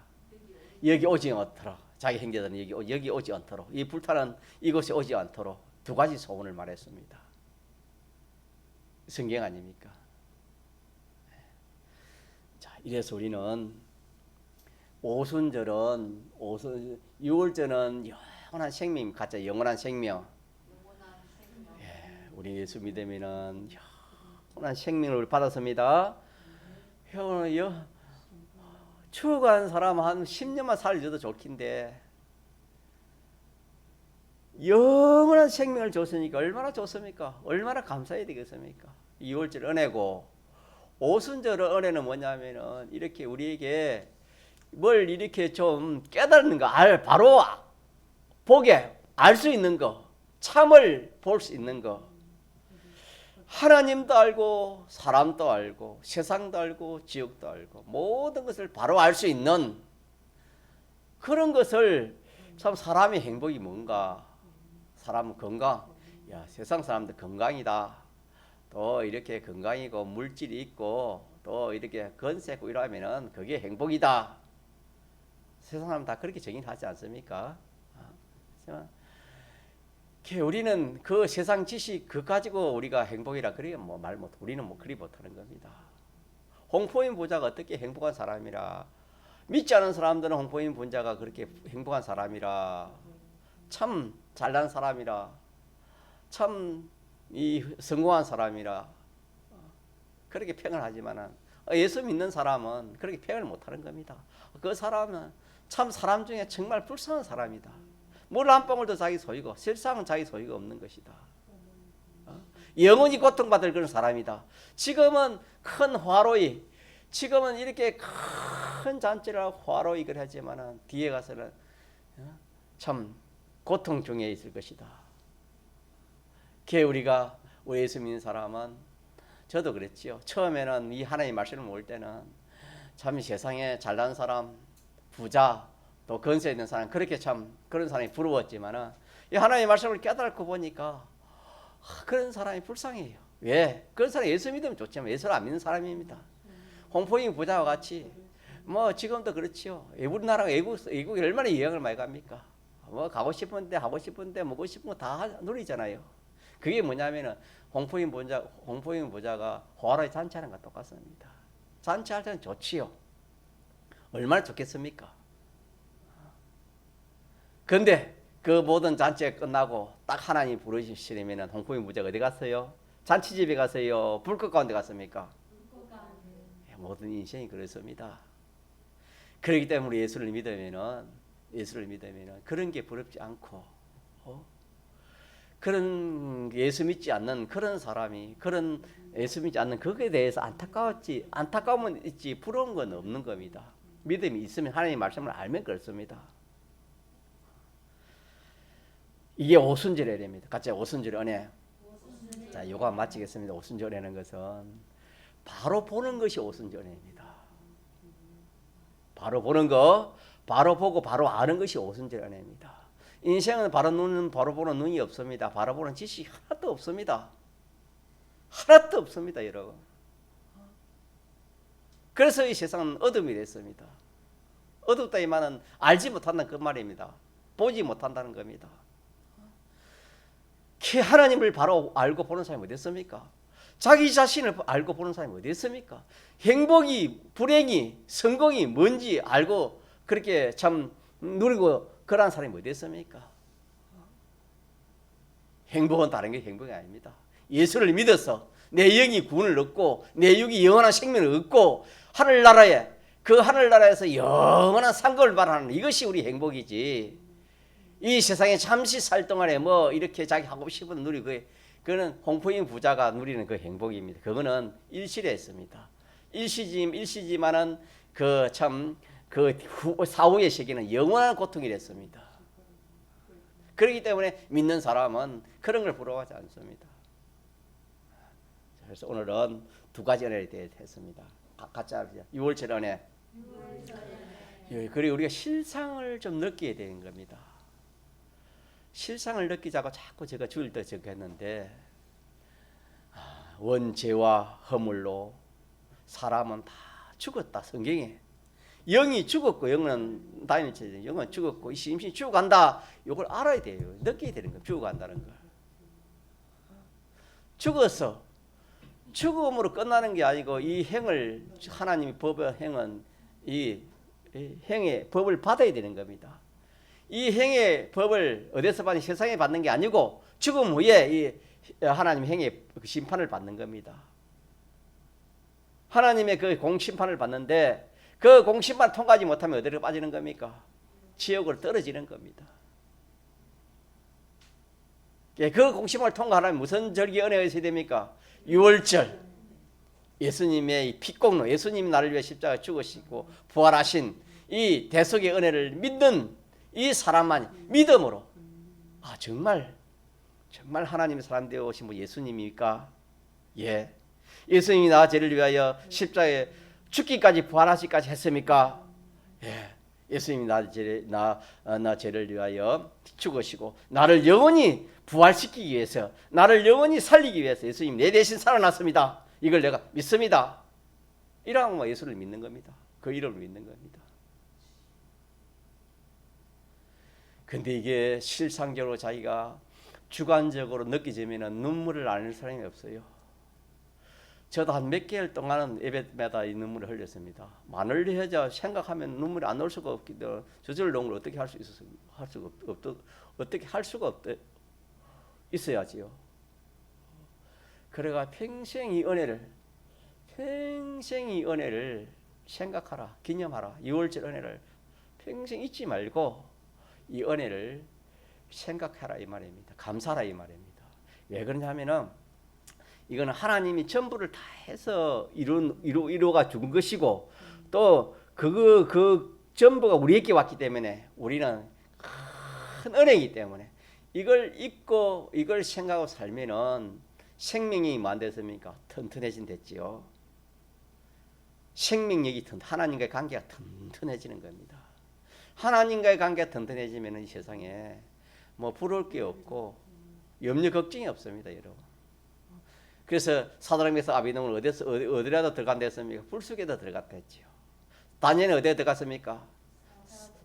여기 오지 않도록 자기 형제들은 여기 오지 않도록 이 불타는 이곳에 오지 않도록 두 가지 소원을 말했습니다. 성경 아닙니까? 자, 이래서 우리는 오순절은 유월절은 영원한 생명 갖자. 영원한 생명. 예, 우리 예수 믿으면은 영원한 생명을 받았습니다. 추억한 사람 한 10년만 살려도 좋긴데 영원한 생명을 줬으니까 얼마나 좋습니까? 얼마나 감사해야 되겠습니까? 2월절 은혜고 오순절 은혜는 뭐냐면은 이렇게 우리에게 뭘 이렇게 좀 깨닫는 거, 바로 보게 알 수 있는 거, 참을 볼 수 있는 거. 하나님도 알고 사람도 알고 세상도 알고 지옥도 알고 모든 것을 바로 알 수 있는 그런 것을 참 사람의 행복이 뭔가. 사람은 건강. 야, 세상 사람들 건강이다. 또 이렇게 건강이고 물질이 있고 또 이렇게 건세고 이러면은 그게 행복이다. 세상 사람 다 그렇게 정의하지 않습니까? 우리는 그 세상 지식 그 가지고 우리가 행복이라 그래 뭐 말 못. 우리는 뭐 그리 못하는 겁니다. 홍포인 부자가 어떻게 행복한 사람이라 믿지 않은 사람들은 홍포인 부자가 그렇게 행복한 사람이라 참 잘난 사람이라 참 이 성공한 사람이라 그렇게 평을 하지만은 예수 믿는 사람은 그렇게 평을 못하는 겁니다. 그 사람은 참 사람 중에 정말 불쌍한 사람이다. 물 한 방울도 자기 소유고 세상은 자기 소유가 없는 것이다. 영원히 고통받을 그런 사람이다. 지금은 큰 화로이 지금은 이렇게 큰 잔치를 하고 화로이 그러지만은 뒤에 가서는 참 고통 중에 있을 것이다. 우리가 우리 예수 믿는 사람은 저도 그랬지요. 처음에는 이 하나님 말씀을 모을 때는 참 세상에 잘난 사람, 부자, 또 건세 있는 사람 그렇게 참 그런 사람이 부러웠지만은 이 하나님의 말씀을 깨닫고 보니까 그런 사람이 불쌍해요. 왜? 그런 사람이 예수 믿으면 좋지만 예수를 안 믿는 사람입니다. 홍포인 부자와 같이 뭐 지금도 그렇지요. 우리나라가 외국에 얼마나 여행을 많이 갑니까? 뭐 가고 싶은데 하고 싶은데 먹고 싶은 거 다 누리잖아요. 그게 뭐냐면은 홍포인 부자가 호화로이 잔치하는 것과 똑같습니다. 잔치할 때는 좋지요. 얼마나 좋겠습니까? 그런데 그 모든 잔치가 끝나고 딱 하나님 부르시려면 홍포인 부자가 어디 갔어요? 잔치집에 가서요 불꽃 가운데 갔습니까? 모든 인생이 그렇습니다. 그렇기 때문에 예수를 믿으면은 그런 게 부럽지 않고 그런 예수 믿지 않는 그런 사람이 그런 예수 믿지 않는 그거에 대해서 안타까움은 있지 부러운 건 없는 겁니다. 믿음이 있으면 하나님의 말씀을 알면 그렇습니다. 이게 오순절의 은혜입니다. 같이 오순절의 은혜. 자, 요거 마치겠습니다. 오순절 은혜는 것은 바로 보는 것이 오순절 은혜입니다. 바로 보는 거, 바로 보고 바로 아는 것이 오순절 은혜입니다. 인생은 바로 보는 눈이 없습니다. 바로 보는 지식이 하나도 없습니다. 하나도 없습니다, 여러분. 그래서 이 세상은 어둠이 됐습니다. 어둡다 이 말은 알지 못한다는 그 말입니다. 보지 못한다는 겁니다. 하나님을 바로 알고 보는 사람이 어디 있습니까? 자기 자신을 알고 보는 사람이 어디 있습니까? 행복이 불행이 성공이 뭔지 알고 그렇게 참 누리고 그러한 사람이 어디 있습니까? 행복은 다른 게 행복이 아닙니다. 예수를 믿어서 내 영이 구원을 얻고 내 육이 영원한 생명을 얻고 하늘나라에 그 하늘나라에서 영원한 상급을 바라는 이것이 우리 행복이지. 이 세상에 잠시 살 동안에 뭐 이렇게 자기 하고 싶은 누리고 그거는 홍포인 부자가 누리는 그 행복입니다. 그거는 일시에 있습니다. 일시지만은 그 참 그 사후의 세계는 영원한 고통이 됐습니다. 그렇기 때문에 믿는 사람은 그런 걸 부러워하지 않습니다. 그래서 오늘은 두 가지 은혜에 대해 했습니다. 같이 합시다. 6월절 은혜. 그리고 우리가 실상을 좀 느끼게 되는 겁니다. 실상을 느끼자고 자꾸 제가 주일 때 적했는데 원죄와 허물로 사람은 다 죽었다. 성경에 영이 죽었고 영은 다니엘 영은 죽었고 이 심신이 죽어간다. 이걸 알아야 돼요. 느끼게 되는 거예요. 죽어간다는 걸. 죽어서 죽음으로 끝나는 게 아니고 이 행을 하나님의 법의 행은 이 행의 법을 받아야 되는 겁니다. 이 행의 법을 어디서 받는 세상에 받는 게 아니고 죽음 후에 이 하나님 행의 심판을 받는 겁니다. 하나님의 그 공심판을 받는데 그 공심판 통과하지 못하면 어디로 빠지는 겁니까? 지옥으로 떨어지는 겁니다. 그 공심판을 통과하려면 무슨 절기 은혜가 있어야 됩니까? 6월절 예수님의 피공로 예수님이 나를 위해 십자가에 죽으시고 부활하신 이 대속의 은혜를 믿는 이 사람만 믿음으로 정말 하나님의 사람 되어 오신 분 예수님입니까? 예. 예수님이 나 죄를 위하여 십자가에 죽기까지 부활하시기까지 했습니까? 예. 예수님이 나 죄를 위하여 죽으시고 나를 영원히 부활시키기 위해서 나를 영원히 살리기 위해서 예수님 내 대신 살아났습니다. 이걸 내가 믿습니다. 이라고 예수를 믿는 겁니다. 그 이름을 믿는 겁니다. 근데 이게 실상적으로 자기가 주관적으로 느끼지면 눈물을 안 흘릴 사람이 없어요. 저도 한 몇 개월 동안은 예배마다 이 눈물을 흘렸습니다. 많을 해야 생각하면 눈물이 안 올 수가 없기 때문에 저절로 눈물을 어떻게 할 수 있어요? 어떻게 할 수가 있어야지요. 그래가 평생 이 은혜를 생각하라, 기념하라. 6월절 은혜를 평생 잊지 말고 이 은혜를 생각하라 이 말입니다. 감사하라 이 말입니다. 왜 그러냐면은 이거는 하나님이 전부를 다 해서 이루어가 준 것이고 또 그 전부가 우리에게 왔기 때문에 우리는 큰 은혜이기 때문에 이걸 잊고 이걸 생각하고 살면은 생명력이 뭐 안 됐습니까? 튼튼해진댔지요. 생명력이 하나님과의 관계가 튼튼해지는 겁니다. 하나님과의 관계가 튼튼해지면 이 세상에 뭐 부러울 게 없고 염려 걱정이 없습니다, 여러분. 그래서 사드락메사 아비노는 어디라도 들어간다 했습니까? 불속에도 들어갔다 했지요. 다니엘은 어디에 들어갔습니까?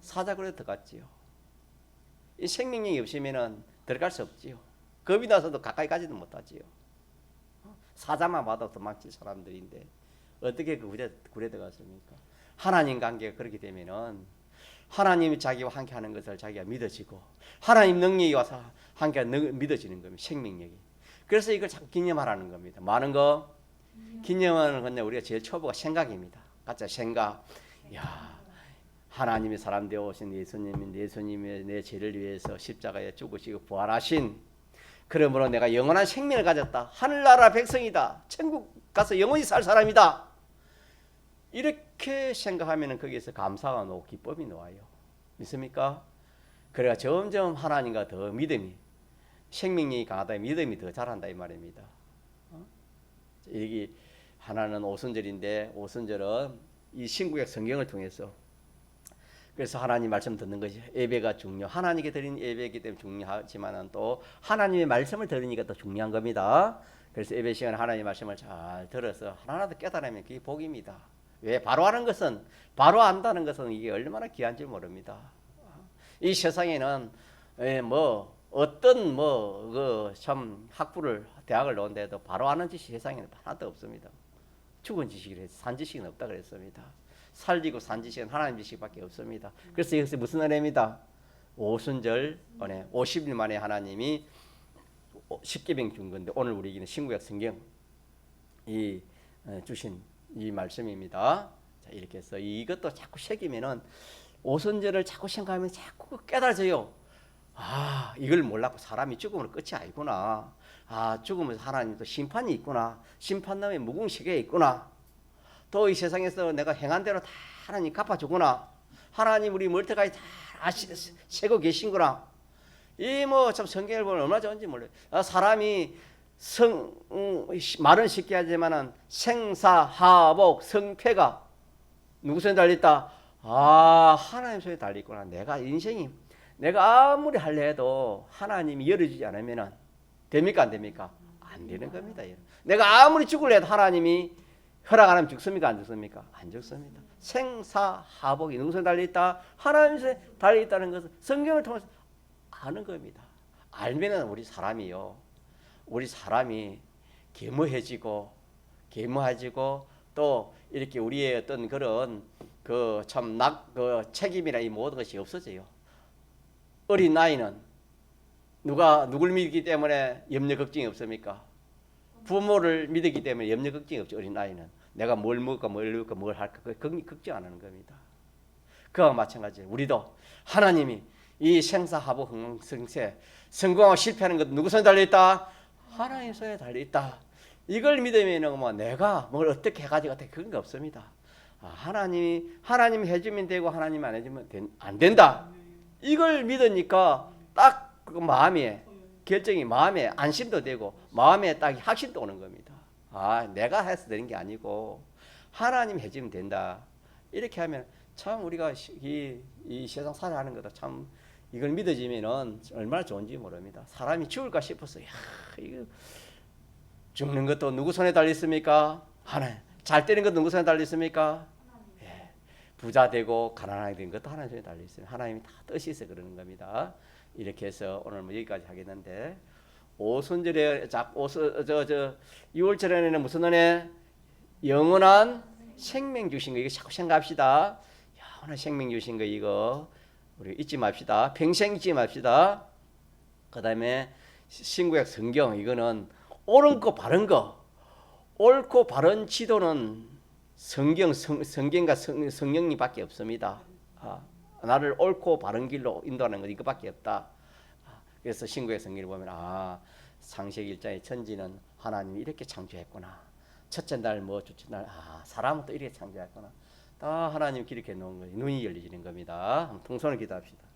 사자굴에 들어갔지요. 이 생명력이 없으면 들어갈 수 없지요. 겁이 나서도 가까이 가지도 못하지요. 사자만 봐도 도망칠 사람들인데 어떻게 그 굴에 들어갔습니까? 하나님 관계가 그렇게 되면은 하나님이 자기와 함께하는 것을 자기가 믿어지고 하나님 능력이 와서 함께 믿어지는 겁니다. 생명력이. 그래서 이걸 자꾸 기념하라는 겁니다. 많은 거 기념하는 건데 우리가 제일 초보가 생각입니다. 가짜 생각. 야, 하나님의 사람 되어 오신 예수님이 내 죄를 위해서 십자가에 죽으시고 부활하신, 그러므로 내가 영원한 생명을 가졌다. 하늘나라 백성이다. 천국 가서 영원히 살 사람이다. 이렇게 생각하면 거기에서 감사가 나오고 기쁨이 나와요. 믿습니까? 그래야 점점 하나님과 더 믿음이, 생명력이 강하다, 믿음이 더 자란다 이 말입니다. 여기 하나는 오순절인데, 오순절은 이 신구약 성경을 통해서, 그래서 하나님 말씀 듣는 것이 예배가 하나님께 드리는 예배이기 때문에 중요하지만은 또 하나님의 말씀을 들으니까 더 중요한 겁니다. 그래서 예배 시간에 하나님의 말씀을 잘 들어서 하나하나 깨달으면 그게 복입니다. 왜? 바로 아는 것은, 바로 안다는 것은 이게 얼마나 귀한지 모릅니다. 이 세상에는 어떤 참 학부를 대학을 나온데도 바로 아는 지식이 세상에는 하나도 없습니다. 죽은 지식이라 산 지식은 없다 그랬습니다. 살리고 산 지식은 하나님 지식밖에 없습니다. 그래서 이것이 무슨 은혜입니다. 오순절 은혜, 50일 만에 하나님이 십계명 준 건데, 오늘 우리에게는 신구약 성경 주신 이 말씀입니다. 자, 이렇게 해서 이것도 자꾸 새기면은 오순절을 자꾸 생각하면 자꾸 깨달아져요. 아, 이걸 몰랐고 사람이 죽음으로 끝이 아니구나. 아, 죽으면서 하나님도 심판이 있구나. 심판 다음에 무궁시계에 있구나. 또 이 세상에서 내가 행한 대로 다 하나님 갚아주구나. 하나님 우리 멀때까지 다 세고 계신구나. 이 참 성경을 보면 얼마나 좋은지 몰라요. 사람이 말은 쉽게 하지만은 생사하복 성패가 누구 손에 달려있다? 아, 하나님 손에 달려있구나. 내가 아무리 하려 해도 하나님이 열어주지 않으면 됩니까 안 됩니까? 안 되는 겁니다. 내가 아무리 죽으려 해도 하나님이 허락 안 하면 죽습니까 안 죽습니까? 안 죽습니다. 생사하복이 누구 손에 달려있다? 하나님 손에 달려있다는 것은 성경을 통해서 아는 겁니다. 알면은 우리 사람이 계모해지고 또 이렇게 우리의 어떤 그런 책임이나 이 모든 것이 없어져요. 어린 나이는 누굴 믿기 때문에 염려 걱정이 없습니까? 부모를 믿기 때문에 염려 걱정이 없죠. 어린 나이는 내가 뭘 먹을까 뭘 할까 걱정 안 하는 겁니다. 그와 마찬가지예요. 우리도 하나님이 이 생사하복 흥성세 성공하고 실패하는 것 누구 손에 달려있다? 하나님 손에 달려있다. 이걸 믿으면 내가 뭘 어떻게 해가지고 그런 게 없습니다. 하나님이 해주면 되고 하나님 안 해주면 안 된다. 이걸 믿으니까 딱 그 마음에 결정이, 마음에 안심도 되고 마음에 딱 확신도 오는 겁니다. 내가 해서 되는 게 아니고 하나님 해주면 된다. 이렇게 하면 참 우리가 이 세상 살아가는 것도 참 이걸 믿어지면은 얼마나 좋은지 모릅니다. 사람이 죽을까 싶어서 이거 죽는 것도 누구 손에 달려 있습니까? 하나님. 잘 되는 것도 누구 손에 달려 있습니까? 예. 부자 되고 가난하게 된 것도 하나님 손에 달려 있어요. 하나님이 다 뜻이 있어 그러는 겁니다. 이렇게 해서 오늘 여기까지 하겠는데, 오순절에 6월절에는 무슨 은혜? 영원한 생명 주신 거. 이거 자꾸 생각합시다. 영원한 생명 주신 거 이거 우리 잊지 맙시다. 평생 잊지 맙시다. 그 다음에 신구약 성경, 이거는 옳은 바른 거. 옳고 바른 지도는 성경과 성령님밖에 없습니다. 나를 옳고 바른 길로 인도하는 것 이거밖에 없다. 그래서 신구약 성경을 보면 창세기 1장의 천지는 하나님이 이렇게 창조했구나. 첫째 날 둘째 날 사람은 또 이렇게 창조했구나. 다 하나님 기록해 놓은 거예요. 눈이 열리는 겁니다. 통성을 기도합시다.